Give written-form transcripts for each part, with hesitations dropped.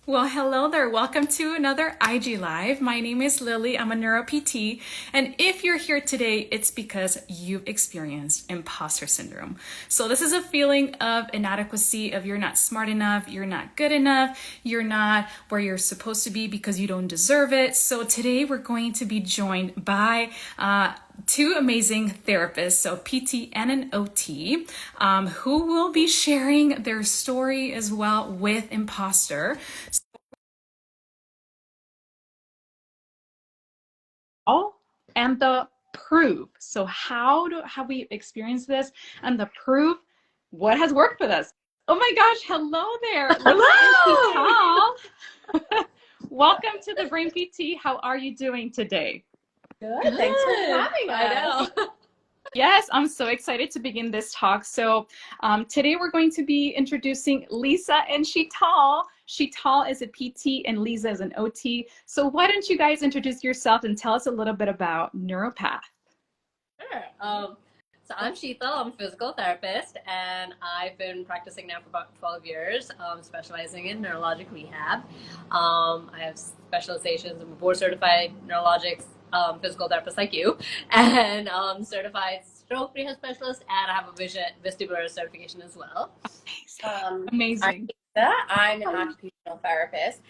Well, hello there. Welcome to another IG Live. My name is Lily. I'm a NeuroPT. And if you're here today, it's because you've experienced imposter syndrome. So this is a feeling of inadequacy, of you're not smart enough, you're not good enough, you're not where you're supposed to be because you don't deserve it. So today we're going to be joined by two amazing therapists, so PT and an OT, who will be sharing their story as well with Imposter. And the proof. So how have we experienced this? And the proof, what has worked with us? Oh my gosh, hello there. Hello. Welcome to the Brain PT. How are you doing today? Good. Thanks for having us. I know. Yes, I'm so excited to begin this talk. So today we're going to be introducing Lisa and Sheetal. Sheetal is a PT and Lisa is an OT. So why don't you guys introduce yourself and tell us a little bit about NeuroPath? Sure. So I'm Sheetal. I'm a physical therapist, and I've been practicing now for about 12 years, specializing in neurologic rehab. I have specializations. I'm a board-certified neurologics physical therapist like you, and certified stroke rehab specialist, and I have a vestibular certification as well. Amazing. I'm an occupational therapist,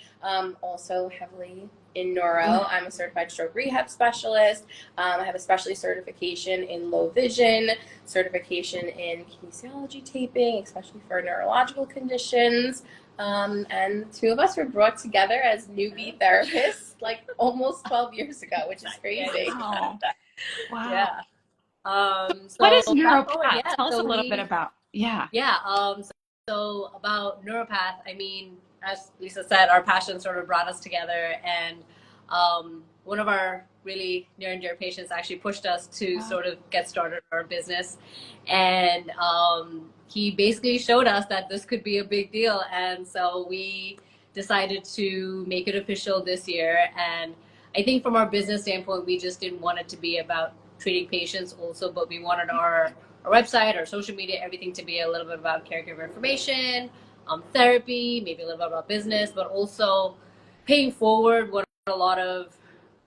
also heavily in neuro. I'm a certified stroke rehab specialist. I have a specialty certification in low vision, certification in kinesiology taping, especially for neurological conditions. And two of us were brought together as newbie therapists like almost 12 years ago, which is crazy. Wow. Wow. Yeah. So what is NeuroPath? Yeah, tell us a little bit about. Yeah. So about NeuroPath, I mean, as Lisa said, our passion sort of brought us together, and one of our really near and dear patients actually pushed us to sort of get started our business, and he basically showed us that this could be a big deal, and so we decided to make it official this year. And I think from our business standpoint, we just didn't want it to be about treating patients also, but we wanted our website, our social media, everything to be a little bit about caregiver information, therapy, maybe a little bit about business, but also paying forward what a lot of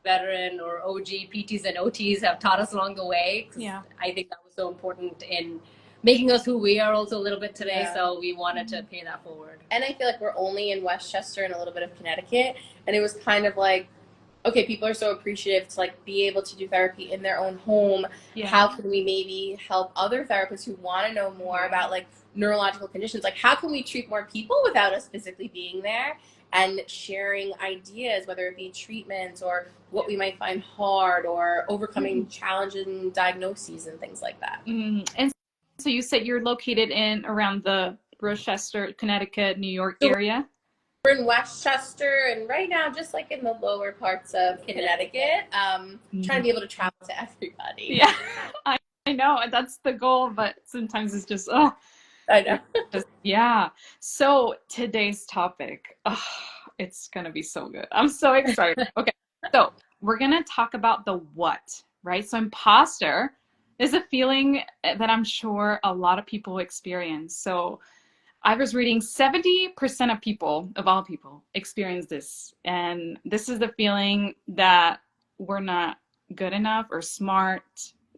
veteran or OG PTs and OTs have taught us along the way. Yeah. I think that was so important in making us who we are also a little bit today. Yeah. So we wanted to pay that forward. And I feel like we're only in Westchester and a little bit of Connecticut. And it was kind of like, okay, people are so appreciative to like be able to do therapy in their own home. Yeah. How can we maybe help other therapists who want to know more about like neurological conditions? Like how can we treat more people without us physically being there and sharing ideas, whether it be treatments or what we might find hard or overcoming challenging diagnoses and things like that. And so you said you're located in around the Rochester, Connecticut, New York area? We're in Westchester, and right now, just like in the lower parts of Connecticut, trying to be able to travel to everybody. Yeah, I know that's the goal, but sometimes it's just I know. Yeah. So today's topic, it's gonna be so good. I'm so excited. Okay, so we're gonna talk about the what, right? So imposter is a feeling that I'm sure a lot of people experience. So I was reading 70% of people, of all people, experience this. And this is the feeling that we're not good enough or smart,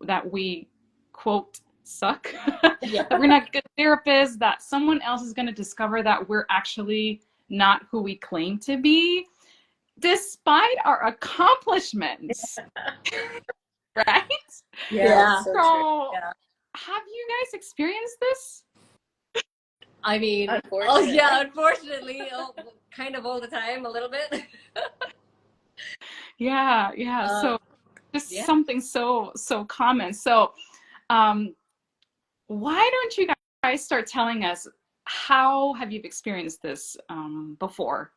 that we, quote, suck, that we're not good therapists, that someone else is going to discover that we're actually not who we claim to be, despite our accomplishments. Right? Yeah. So have you guys experienced this? I mean, unfortunately, kind of all the time, a little bit. Yeah. So just something so common. So why don't you guys start telling us, how have you experienced this before?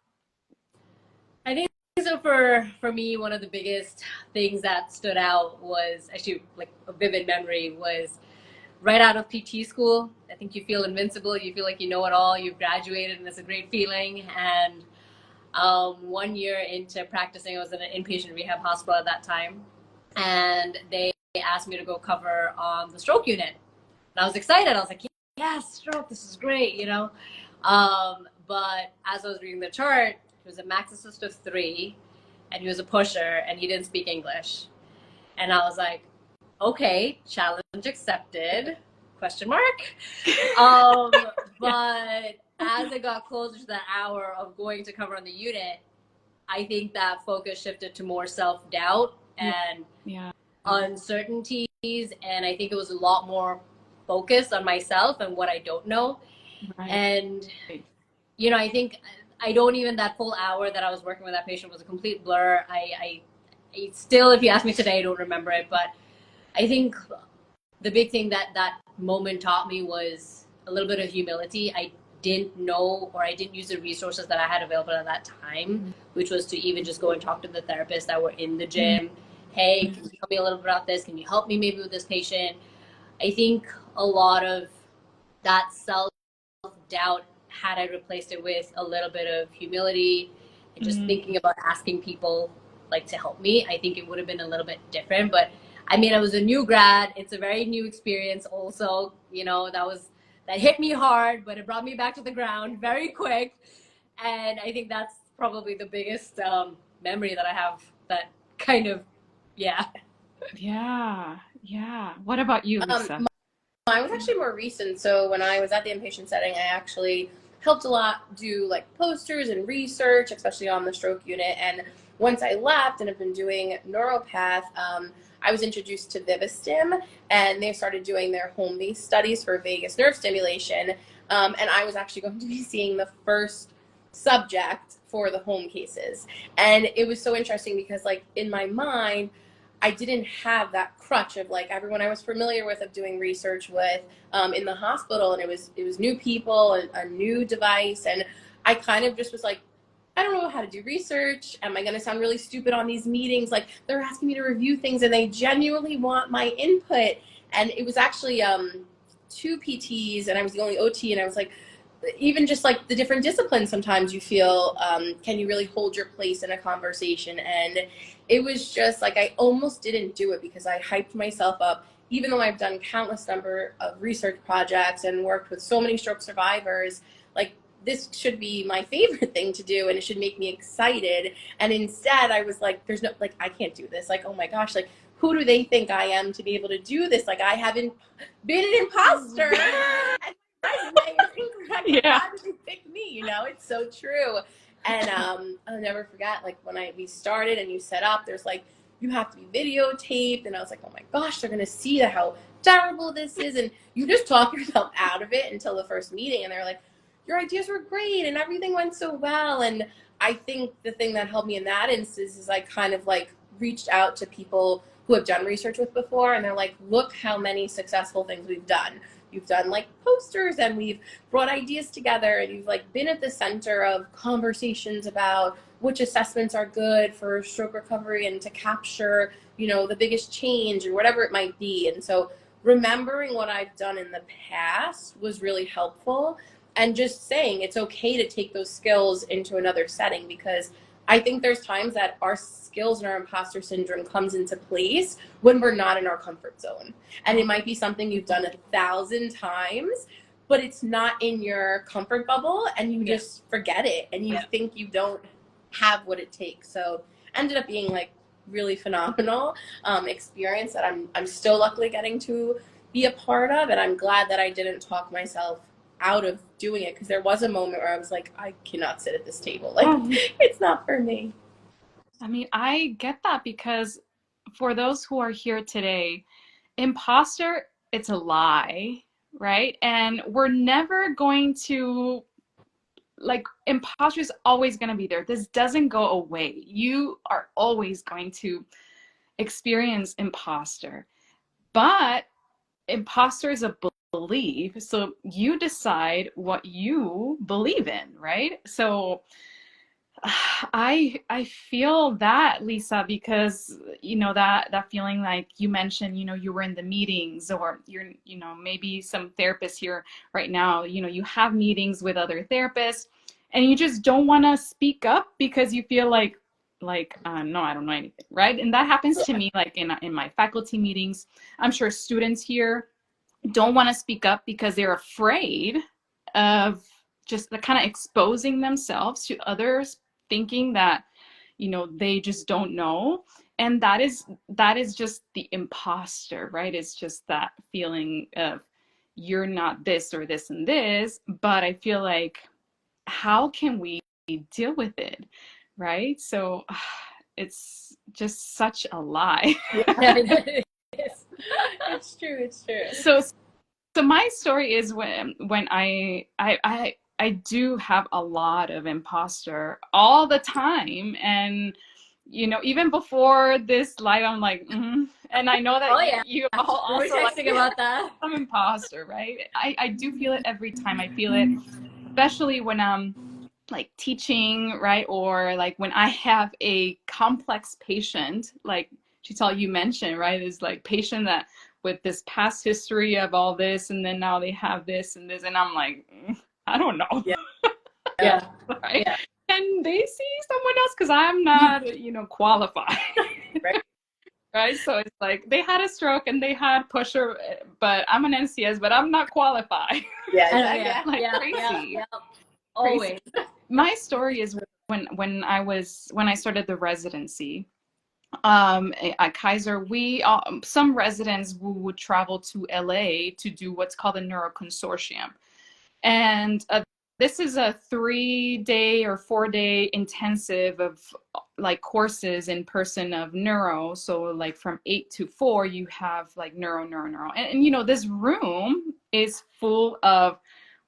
I think so for me, one of the biggest things that stood out was actually like a vivid memory was right out of PT school. I think you feel invincible. You feel like you know it all. You've graduated, and it's a great feeling. And 1 year into practicing, I was in an inpatient rehab hospital at that time, and they asked me to go cover the stroke unit. And I was excited. I was like, yes, stroke, this is great, you know. but as I was reading the chart, he was a max assist of 3, and he was a pusher, and he didn't speak English. And I was like, okay, challenge accepted, question mark. But as it got closer to that hour of going to cover on the unit, I think that focus shifted to more self-doubt and uncertainties. And I think it was a lot more focused on myself and what I don't know. Right. And, you know, I think I don't even, that full hour that I was working with that patient was a complete blur. I still, if you ask me today, I don't remember it. But I think the big thing that that moment taught me was a little bit of humility. I didn't know, or I didn't use the resources that I had available at that time, which was to even just go and talk to the therapists that were in the gym. Hey, can you tell me a little bit about this? Can you help me maybe with this patient? I think a lot of that self-doubt, had I replaced it with a little bit of humility and just thinking about asking people like to help me, I think it would have been a little bit different. But I mean, I was a new grad. It's a very new experience also, you know, that hit me hard, but it brought me back to the ground very quick. And I think that's probably the biggest memory that I have, that kind of, Yeah. What about you, Lisa? Mine was actually more recent. So when I was at the inpatient setting, I actually helped a lot do like posters and research, especially on the stroke unit. And once I left and have been doing NEUROPATH, I was introduced to Vivistim, and they started doing their home-based studies for vagus nerve stimulation. And I was actually going to be seeing the first subject for the home cases. And it was so interesting because, like, in my mind, I didn't have that crutch of like everyone I was familiar with of doing research with in the hospital, and it was new people, a new device, and I kind of just was like, I don't know how to do research. Am I going to sound really stupid on these meetings? Like, they're asking me to review things and they genuinely want my input. And it was actually 2 PTs, and I was the only OT, and I was like, even just like the different disciplines, sometimes you feel, can you really hold your place in a conversation? And it was just like, I almost didn't do it because I hyped myself up, even though I've done countless number of research projects and worked with so many stroke survivors. Like, this should be my favorite thing to do, and it should make me excited. And instead I was like, there's no, like, I can't do this. Like, oh my gosh, like, who do they think I am to be able to do this? Like, I haven't been an imposter. And how did they pick me? You know, it's so true. And I'll never forget, like, when we started and you set up, there's like, you have to be videotaped, and I was like, oh my gosh, they're gonna see how terrible this is. And you just talk yourself out of it until the first meeting, and they're like, your ideas were great and everything went so well. And I think the thing that helped me in that instance is I kind of like reached out to people who have done research with before, and they're like, look how many successful things we've done. You've done like posters, and we've brought ideas together, and you've like been at the center of conversations about which assessments are good for stroke recovery and to capture, you know, the biggest change or whatever it might be. And so remembering what I've done in the past was really helpful. And just saying it's okay to take those skills into another setting, because I think there's times that our skills and our imposter syndrome comes into place when we're not in our comfort zone. And it might be something you've done 1,000 times, but it's not in your comfort bubble, and you just forget it, and you think you don't have what it takes. So ended up being like really phenomenal experience that I'm still luckily getting to be a part of. And I'm glad that I didn't talk myself out of doing it, because there was a moment where I was like, I cannot sit at this table. Like, it's not for me. I mean, I get that, because for those who are here today, imposter, it's a lie, right? And we're never going to, like, imposter is always going to be there. This doesn't go away. You are always going to experience imposter. But imposter is a belief, so you decide what you believe in, right? So I feel that, Lisa, because, you know, that feeling, like you mentioned, you know, you were in the meetings, or you're, you know, maybe some therapists here right now, you know, you have meetings with other therapists and you just don't want to speak up because you feel like no, I don't know anything, right? And that happens to me, like in my faculty meetings. I'm sure students here don't want to speak up because they're afraid of just the kind of exposing themselves to others, thinking that, you know, they just don't know. And that is just the imposter, right? It's just that feeling of you're not this or this and this. But I feel like, how can we deal with it, right? So it's just such a lie. Yeah, it's true. It's true. So my story is when I do have a lot of imposter all the time, and you know, even before this live, I'm like, and I know that Oh yeah, you all also we were texting about that. I'm imposter, right? I do feel it every time. I feel it, especially when I'm like teaching, right? Or like when I have a complex patient, like Sheetal, you mentioned, right? Is like patient that with this past history of all this, and then now they have this and this, and I'm like, I don't know. Yeah. Yeah. Right? Yeah. And they see someone else because I'm not, you know, qualified. Right. Right? So it's like they had a stroke and they had pusher, but I'm an NCS, but I'm not qualified. Yeah. Like crazy. Yeah. Always. My story is when I started the residency at Kaiser, we some residents would travel to LA to do what's called a neuro consortium, and this is a 3-day or 4-day intensive of like courses in person of neuro. So like from 8 to 4, you have like neuro. And you know, this room is full of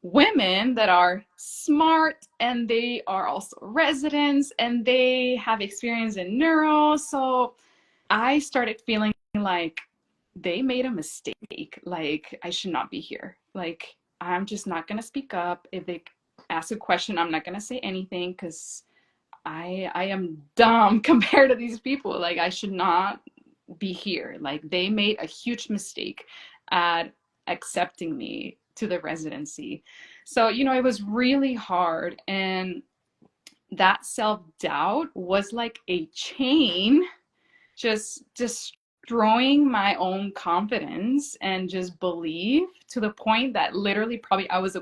women that are smart, and they are also residents, and they have experience in neuro. So I started feeling like they made a mistake. Like I should not be here. Like I'm just not going to speak up. If they ask a question, I'm not going to say anything because I am dumb compared to these people. Like I should not be here. Like they made a huge mistake at accepting me to the residency. So, you know, it was really hard. And that self-doubt was like a chain, just destroying my own confidence and just belief, to the point that literally probably I was the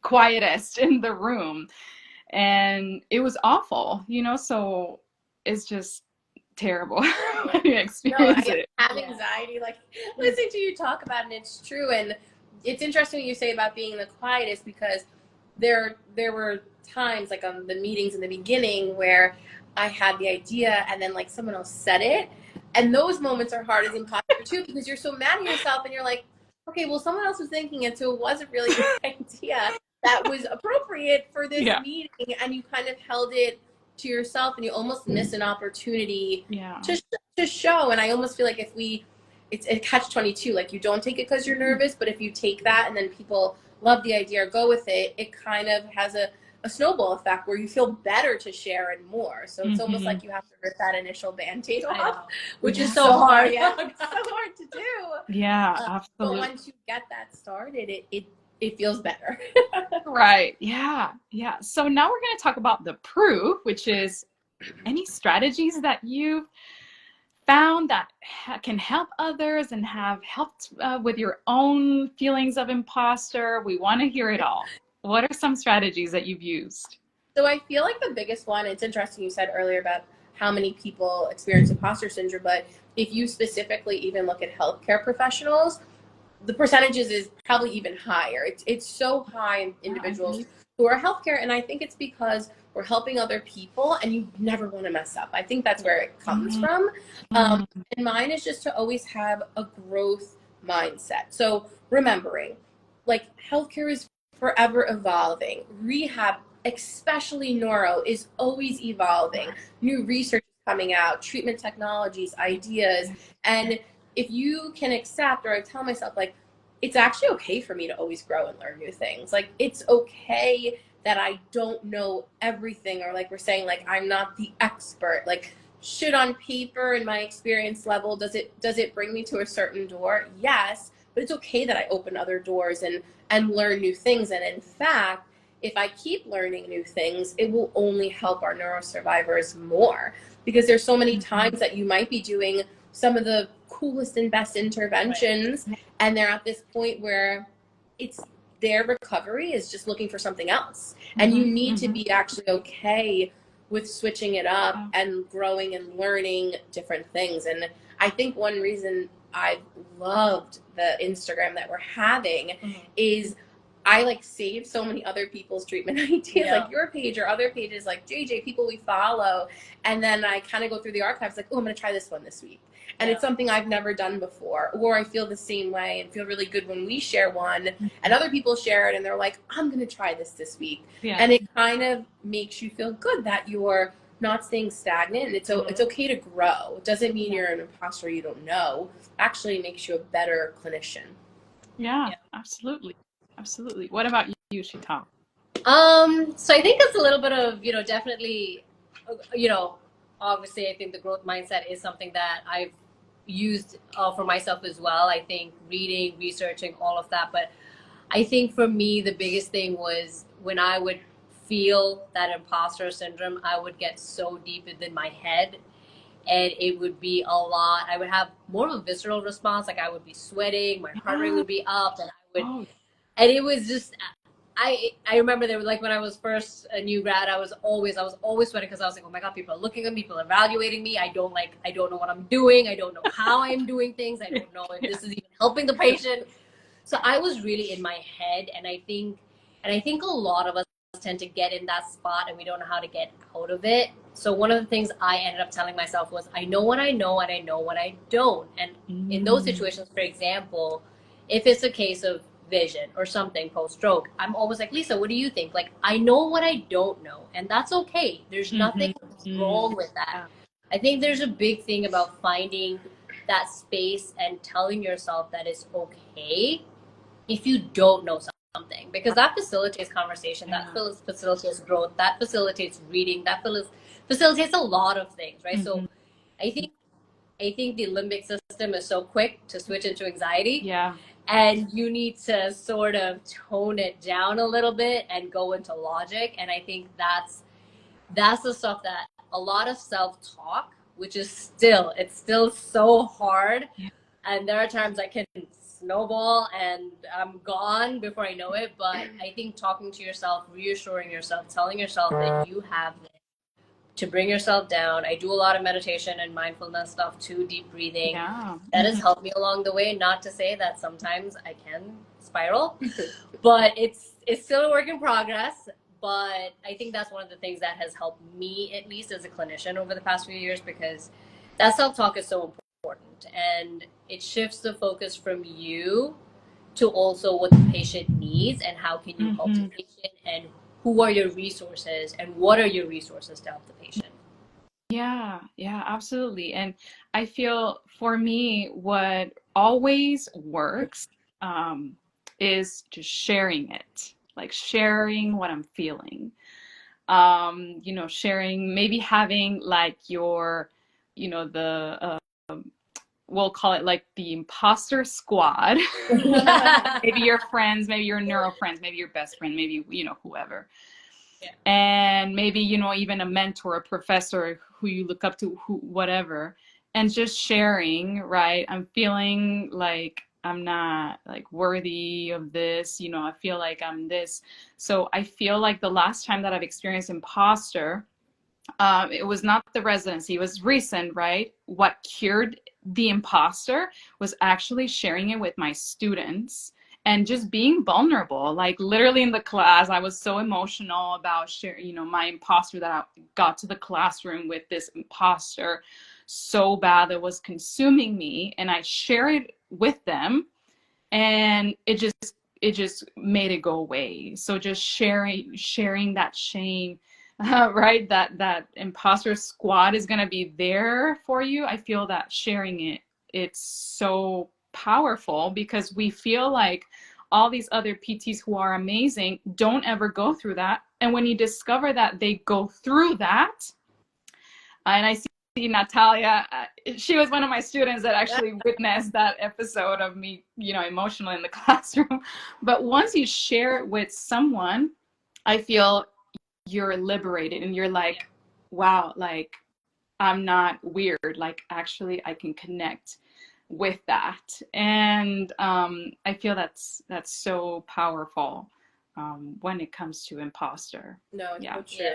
quietest in the room. And it was awful, you know, so it's just terrible when you experience it. I have anxiety, like listening to you talk about it, and it's true. And it's interesting what you say about being the quietest, because there were times like on the meetings in the beginning where I had the idea and then like someone else said it, and those moments are hard as imposter too, because you're so mad at yourself and you're like, okay, well someone else was thinking it, so it wasn't really your idea that was appropriate for this meeting, and you kind of held it to yourself, and you almost miss an opportunity to show. And I almost feel like it's a catch-22, like you don't take it because you're nervous, but if you take that and then people love the idea or go with it, it kind of has a snowball effect where you feel better to share and more. So it's almost like you have to rip that initial band-aid off, which is so hard. Yeah, it's so hard to do. Yeah, absolutely. But once you get that started, it feels better. Right. Yeah. So now we're going to talk about the proof, which is any strategies that you've found that can help others and have helped with your own feelings of imposter. We want to hear it all. What are some strategies that you've used? So I feel like the biggest one, it's interesting you said earlier about how many people experience imposter syndrome, but if you specifically even look at healthcare professionals, the percentages is probably even higher. It's so high in individuals who are healthcare, and I think it's because we're helping other people and you never want to mess up. I think that's where it comes from. And mine is just to always have a growth mindset. So remembering, like, healthcare is forever evolving. Rehab, especially neuro, is always evolving. New research is coming out, treatment technologies, ideas. And if you can accept, or I tell myself, like, it's actually okay for me to always grow and learn new things. Like, it's okay that I don't know everything, or like we're saying, like, I'm not the expert. Like, should on paper and my experience level, does it bring me to a certain door? Yes, but it's okay that I open other doors and learn new things. And in fact, if I keep learning new things, it will only help our neuro survivors more, because there's so many times that you might be doing some of the coolest and best interventions, and they're at this point where it's their recovery is just looking for something else. And you need to be actually okay with switching it up and growing and learning different things. And I think one reason I've loved the Instagram that we're having is I like save so many other people's treatment ideas, like your page or other pages, like JJ, people we follow. And then I kind of go through the archives like, oh, I'm going to try this one this week. And it's something I've never done before. Or I feel the same way and feel really good when we share one and other people share it and they're like, I'm going to try this week. And it kind of makes you feel good that you're not staying stagnant. And it's okay to grow. It doesn't mean you're an imposter, you don't know. Actually makes you a better clinician. Yeah, absolutely. Absolutely. What about you, Sheetal? So I think it's a little bit of, definitely, obviously I think the growth mindset is something that I've used for myself as well. I think reading, researching, all of that. But I think for me, the biggest thing was when I would feel that imposter syndrome, I would get so deep within my head and it would be a lot. I would have more of a visceral response. Like I would be sweating, my heart rate would be up and I would, and it was just, I remember they were like when I was first a new grad, I was always sweating because I was like, oh my God, people are looking at me, people are evaluating me. I don't know what I'm doing. I don't know how I'm doing things. I don't know if this is even helping the patient. So I was really in my head. And I think a lot of us tend to get in that spot and we don't know how to get out of it. So one of the things I ended up telling myself was, I know what I know and I know what I don't. And in those situations, for example, if it's a case of vision or something post-stroke, I'm always like, Lisa, what do you think? Like, I know what I don't know, and that's okay. There's nothing wrong with that. I think there's a big thing about finding that space and telling yourself that it's okay if you don't know something, because that facilitates conversation, that facilitates growth, that facilitates reading, that facilitates a lot of things, right? So I think the limbic system is so quick to switch into anxiety. And you need to sort of tone it down a little bit and go into logic. And I think that's the stuff that a lot of self-talk, which is still so hard. And there are times I can snowball and I'm gone before I know it. But I think talking to yourself, reassuring yourself, telling yourself that you have this, to bring yourself down. I do a lot of meditation and mindfulness stuff too, deep breathing. That has helped me along the way. Not to say that sometimes I can spiral, but it's still a work in progress. But I think that's one of the things that has helped me, at least as a clinician, over the past few years, because that self-talk is so important and it shifts the focus from you to also what the patient needs and how can you help the patient and who are your resources and what are your resources to help the patient. Yeah, absolutely. And I feel for me, what always works is just sharing it, like sharing what I'm feeling. Sharing, maybe having like your, we'll call it like the imposter squad. Maybe your friends, maybe your neuro friends, maybe your best friend, maybe, whoever. And maybe, even a mentor, a professor who you look up to, whatever, and just sharing, right? I'm feeling like I'm not like worthy of this, I feel like I'm this. So I feel like the last time that I've experienced imposter, it was not the residency, it was recent, right? What cured the imposter was actually sharing it with my students and just being vulnerable. Like literally in the class, I was so emotional about sharing, my imposter, that I got to the classroom with this imposter so bad that was consuming me, and I shared it with them, and it just made it go away. So just sharing that shame, right? That imposter squad is gonna be there for you. I feel that sharing it's so powerful, because we feel like all these other PTs who are amazing don't ever go through that. And when you discover that they go through that, and I see Natalia, she was one of my students that actually witnessed that episode of me, emotional in the classroom. But once you share it with someone, I feel you're liberated and you're like, wow, like I'm not weird. Like actually I can connect with that. And I feel that's so powerful when it comes to imposter. No, it's Yeah. so true.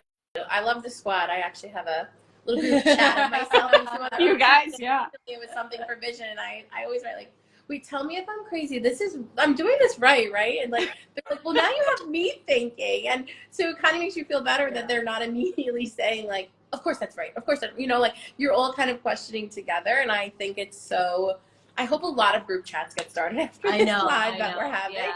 I love the squad. I actually have a little group chat of myself and some other You guys, yeah. It was something for vision, and I always write like, wait, tell me if I'm crazy. I'm doing this right? And like, they're like, well, now you have me thinking. And so it kind of makes you feel better that they're not immediately saying like, of course that's right. Of course, like you're all kind of questioning together. And I think it's so, I hope a lot of group chats get started after this live that we're having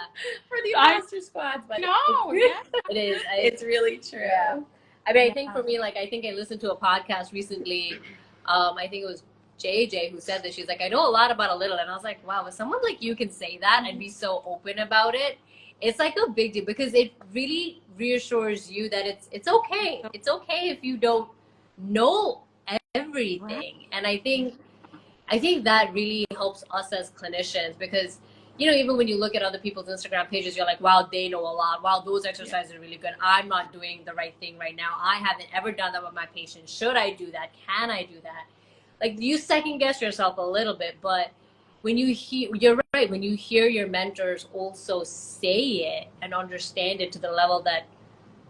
for the imposter squads. But it is. It's really true. Yeah. I mean, I think for me, like, I think I listened to a podcast recently. I think it was JJ who said this. She's like, I know a lot about a little. And I was like, wow, if someone like you can say that and be so open about it, it's like a big deal, because it really reassures you that it's okay. It's okay if you don't know everything. And I think that really helps us as clinicians, because even when you look at other people's Instagram pages, you're like, wow, they know a lot. Wow, those exercises are really good. I'm not doing the right thing right now. I haven't ever done that with my patients. Should I do that? Can I do that? Like, you second guess yourself a little bit, but when you hear, you're right, when you hear your mentors also say it and understand it to the level that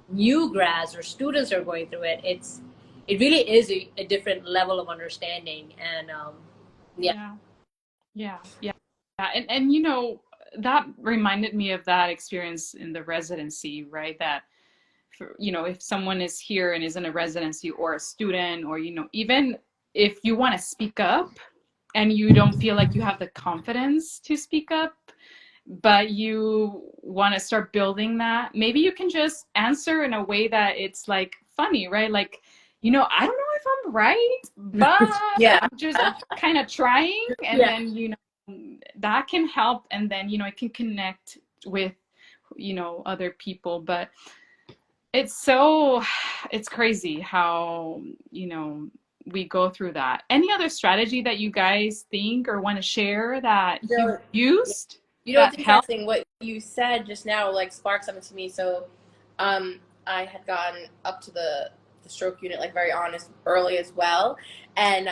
new grads or students are going through it, it really is a different level of understanding. And Yeah. And that reminded me of that experience in the residency, right? That if someone is here and is in a residency or a student, or even if you want to speak up and you don't feel like you have the confidence to speak up, but you want to start building that, maybe you can just answer in a way that it's like funny, right? Like, I don't know if I'm right, but I'm just kind of trying. And then, that can help. And then, it can connect with, other people. But it's crazy how, we go through that. Any other strategy that you guys think or want to share that you used? It's interesting what you said just now, like, sparked something to me. So I had gone up to the stroke unit, like, very honest, early as well. And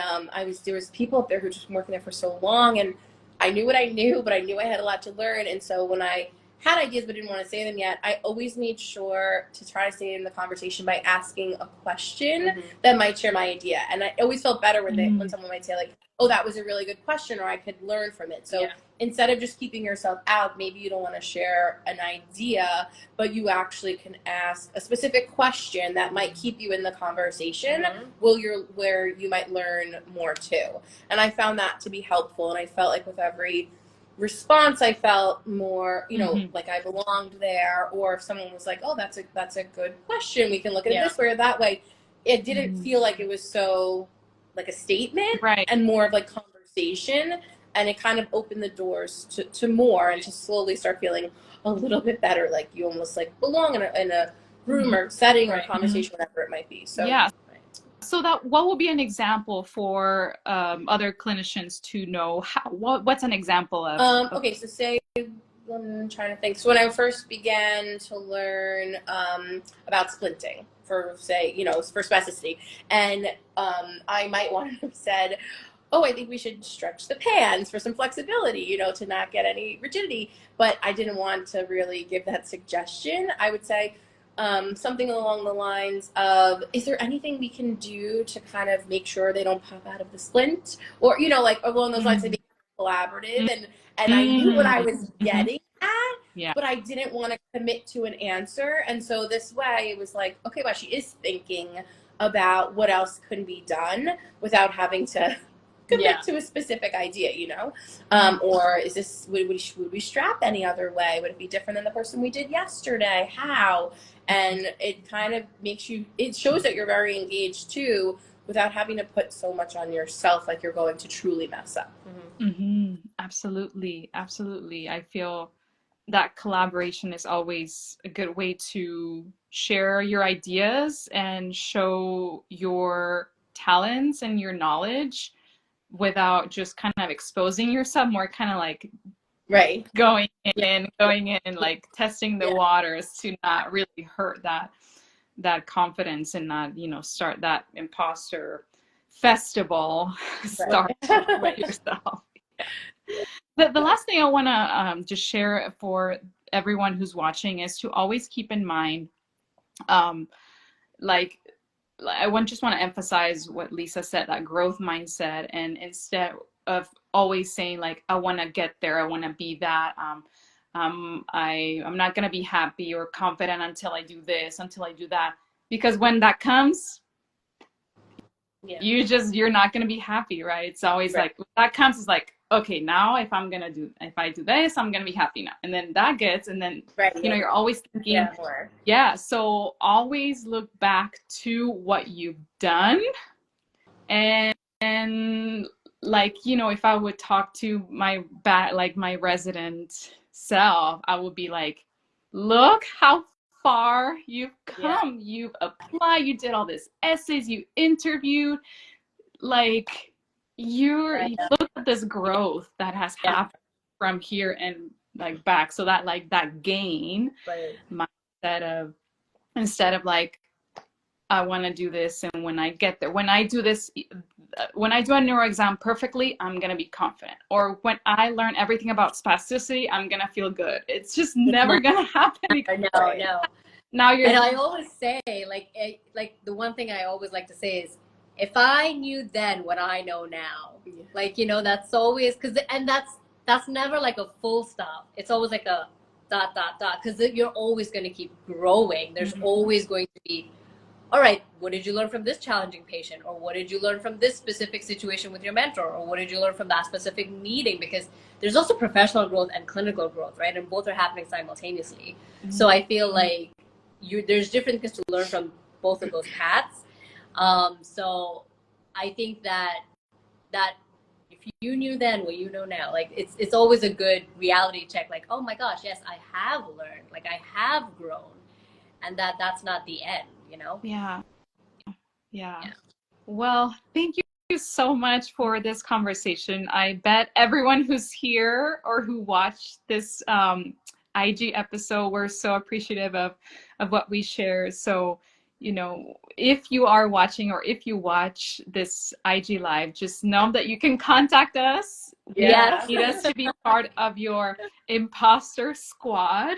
there was people up there who were just working there for so long, and I knew what I knew, but I knew I had a lot to learn. And so when I had ideas but didn't want to say them yet, I always made sure to try to stay in the conversation by asking a question that might share my idea. And I always felt better when someone might say, like, oh, that was a really good question, or I could learn from it. So instead of just keeping yourself out, maybe you don't want to share an idea, but you actually can ask a specific question that might keep you in the conversation where you might learn more too. And I found that to be helpful. And I felt like with every response, I felt more, like I belonged there. Or if someone was like, oh, that's a good question, we can look at it this way or that way. It didn't feel like it was so like a statement, and more of like conversation. And it kind of opened the doors to more, and to slowly start feeling a little bit better, like you almost like belong in a room or setting or conversation, whatever it might be. So So what will be an example for other clinicians to know? What's an example of? Okay, so say, I'm trying to think. So when I first began to learn about splinting, for say, for spasticity, and I might want to have said, oh, I think we should stretch the pans for some flexibility, to not get any rigidity. But I didn't want to really give that suggestion. I would say something along the lines of, is there anything we can do to kind of make sure they don't pop out of the splint? Or, like along those lines, to be collaborative. And I knew what I was getting at, but I didn't want to commit to an answer. And so this way it was like, okay, well, she is thinking about what else can be done without having to commit to a specific idea, or is this, would we strap any other way? Would it be different than the person we did yesterday? How? And it kind of it shows that you're very engaged too, without having to put so much on yourself, like you're going to truly mess up. Absolutely. I feel that collaboration is always a good way to share your ideas and show your talents and your knowledge without just kind of exposing yourself, more kind of like going in, like testing the waters to not really hurt that confidence and not, start that imposter festival start with yourself. The last thing I want to just share for everyone who's watching is to always keep in mind, like, just want to emphasize what Lisa said, that growth mindset. And instead of always saying like, I want to get there, I want to be that, I'm not going to be happy or confident until I do this, until I do that. Because when that comes, you're not going to be happy, right? It's always like, when that comes, it's like, okay, now if I do this, I'm going to be happy now. And then that gets, and then, you're always thinking, so always look back to what you've done. And like, if I would talk to my resident self, I would be like, look how far you've come. You've applied, you did all this essays, you interviewed, like you look at this growth that has happened from here and like back. So that like that gain mindset instead of like, I want to do this, and when I get there, when I do this, when I do a neuro exam perfectly, I'm going to be confident. Or when I learn everything about spasticity, I'm going to feel good. It's just never going to happen. No. Now you're. And I always say, like the one thing I always like to say is, if I knew then what I know now, like, that's always, that's never like a full stop. It's always like a ... because you're always going to keep growing. There's always going to be, all right, what did you learn from this challenging patient? Or what did you learn from this specific situation with your mentor? Or what did you learn from that specific meeting? Because there's also professional growth and clinical growth, right? And both are happening simultaneously. So I feel like there's different things to learn from both of those paths. So I think that if you knew then what you know now, like it's always a good reality check. Like, oh my gosh, yes, I have learned. Like I have grown, and that's not the end. Yeah. Well, thank you so much for this conversation. I bet everyone who's here or who watched this IG episode, we're so appreciative of what we share. So, if you are watching or if you watch this IG live, just know that you can contact us. Yes. You need us to be part of your imposter squad.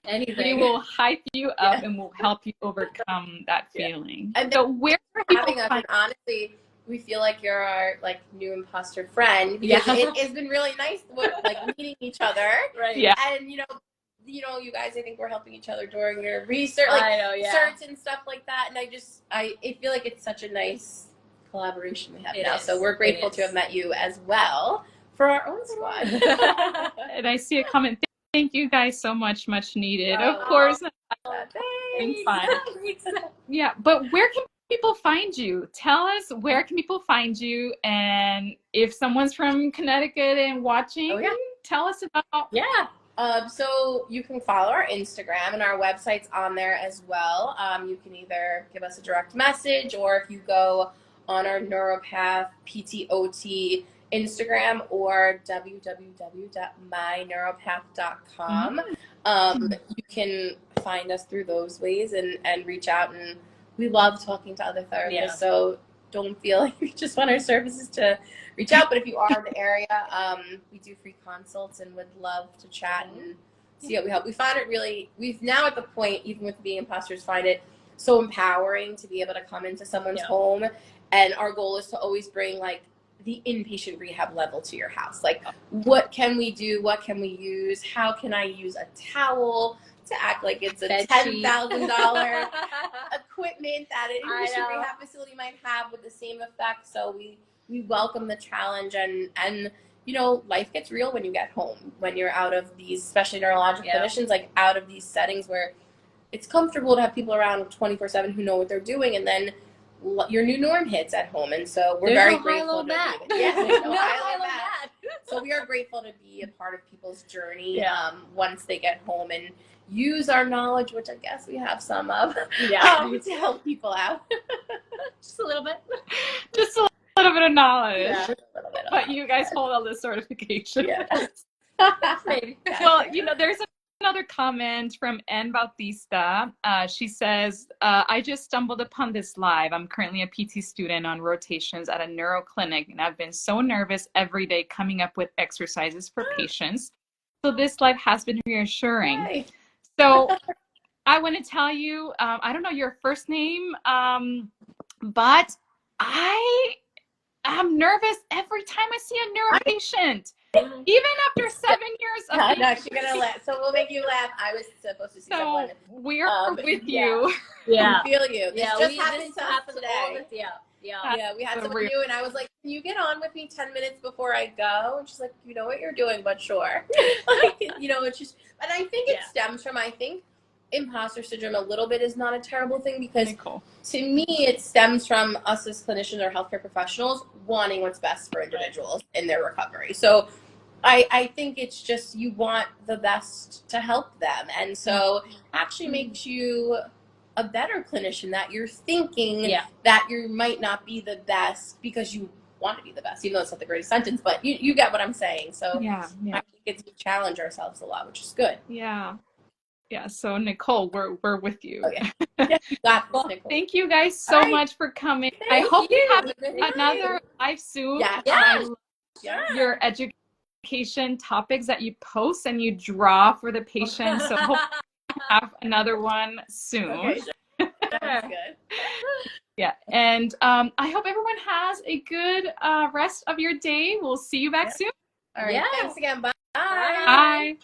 Anything. We will hype you up and we'll help you overcome that feeling. And so where for having us, and honestly, we feel like you're our like new imposter friend, because it has been really nice like meeting each other. And you guys, I think we're helping each other during your research, certs and stuff like that. And I feel like it's such a nice collaboration we have now. So we're grateful to have met you as well for our own squad. And I see a comment. Thank you guys so much. Much needed. Of course. Thanks. Fine. Yeah, but where can people find you? Tell us, where can people find you? And if someone's from Connecticut and watching, tell us about. So you can follow our Instagram, and our website's on there as well. You can either give us a direct message, or if you go on our NeuroPath PTOT Instagram or www.myneuropath.com. You can find us through those ways and reach out, and we love talking to other therapists. So don't feel like you just want our services to reach out. But if you are in the area, we do free consults and would love to chat and see how we help. We find it we've now at the point, even with being imposters, find it so empowering to be able to come into someone's home. And our goal is to always bring like the inpatient rehab level to your house. Like, what can we do? What can we use? How can I use a towel to act like it's a $10,000 equipment that an inpatient rehab facility might have with the same effect? So we welcome the challenge, and life gets real when you get home, when you're out of these, especially neurologic clinicians, like out of these settings where it's comfortable to have people around 24/7 who know what they're doing, and then your new norm hits at home. And so we're very grateful to be So we are grateful to be a part of people's journey once they get home and use our knowledge, which I guess we have some of, to help people out. Just a little bit. Just a little bit of knowledge. But you guys hold all this certification. Maybe. Well, there's another comment from N Bautista. She says, I just stumbled upon this live. I'm currently a PT student on rotations at a neuro clinic, and I've been so nervous every day coming up with exercises for patients. So this live has been reassuring. Hi. So I want to tell you, I don't know your first name, but I am nervous every time I see a neuro patient. Even after 7 years of No, she's gonna laugh. So we'll make you laugh. I was supposed to see someone. We're with Yeah. you. Yeah. I feel you. This just happened to us happens today. all the, yeah. We had So someone new, and I was like, "Can you get on with me 10 minutes before I go?" And she's like, "You know what you're doing, but sure." Like, it's just. And I think it stems from, imposter syndrome a little bit is not a terrible thing, because to me it stems from us as clinicians or healthcare professionals wanting what's best for individuals in their recovery. So I think it's just, you want the best to help them, and so actually makes you a better clinician, that you're thinking that you might not be the best because you want to be the best, even though it's not the greatest sentence, but you get what I'm saying. So I think it's, we challenge ourselves a lot, which is good. Yeah, so Nicole, we're with you. You got this, Nicole. Thank you guys so much for coming. I hope you have another live soon. I love your education topics that you post and you draw for the patients. So hope you have another one soon. Okay, that's good. Yeah, and I hope everyone has a good rest of your day. We'll see you back soon. All right, thanks again. Bye. Bye.